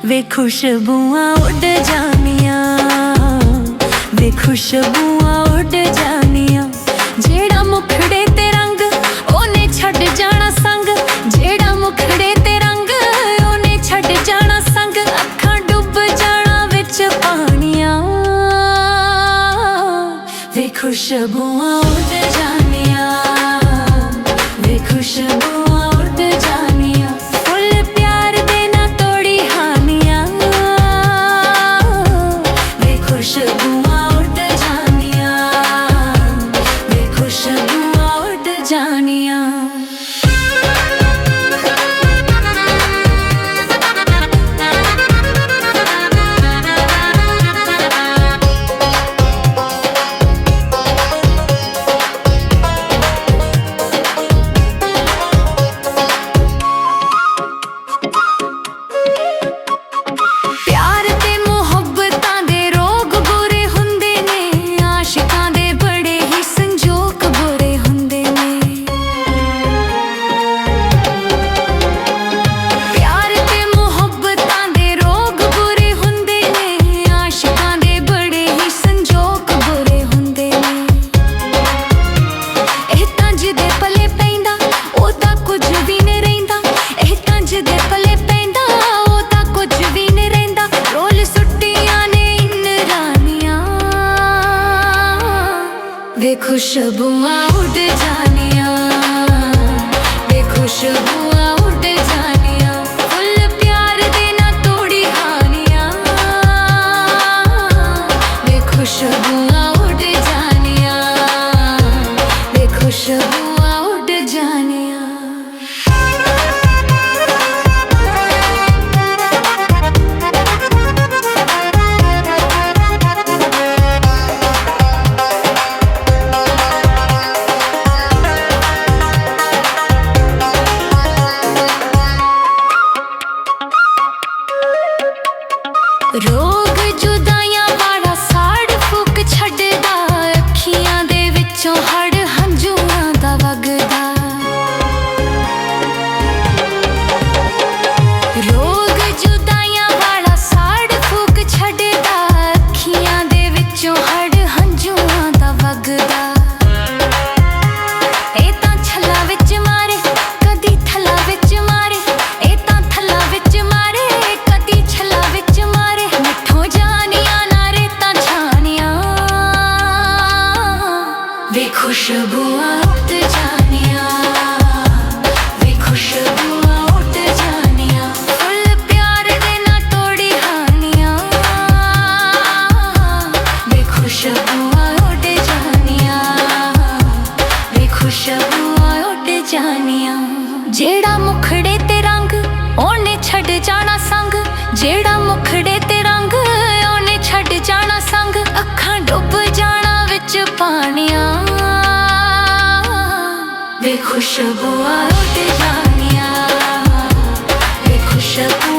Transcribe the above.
वे खुशबुआं उड़ जानियां, वे खुशबुआं उड़ जानियां। जेड़ा मुखड़े ते रंग ओने छड़ जाना संग, जेड़ा मुखड़े ते रंग ओने छड़ जाना संग। अखां डुब जाना विच पानियां, वे खुशबुआं उड़ जानियां, वे खुशबुआं उड़ जानियां। फुल प्यार दे ना तोड़ी हानियां, वे खुशबुआं उड़ जानियां, वे खुशबुआं उड़ जानियां। वे खुशबुआं उड़ जानियां, वे खुशबुआं उड़ जानियां। फुल प्यार दे ना तोड़ी हानियां, वे खुशबुआं उड़ जानियां, वे खुशबुआं उड़ जानियां। रोग जुदाइयां वाला साड़ फूक छड्डदा, अखियां दे विचों हड़ हंझूआं दा वगदा। रोग जुदाइयां वाला साड़ फूक छड्डदा, अखियां दे विचों हड़ हंझूआं दा वगदा। ए तां छल्ला विच मारे कदी थल्ला विच मारे, ए तां थल्ला विच मारे कदी छल्ला विच मारे। वे खुशबुआं उड़ जानियां, वे खुशबुआं उड़ जानियां। फुल प्यार दे ना तोड़ी हानियां, वे खुशबुआं उड़ जानियां, वे खुशबुआं उड़ जानियां। जेड़ा मुखड़े ते रंग ओने छड़ जाना संग, जेड़ा मुखड़े ते रंग ओने छड़ जाना संग। अखां डुब जाना विच पानियां, वे खुशबुआं उड़ जानियां, वे खुशबुआं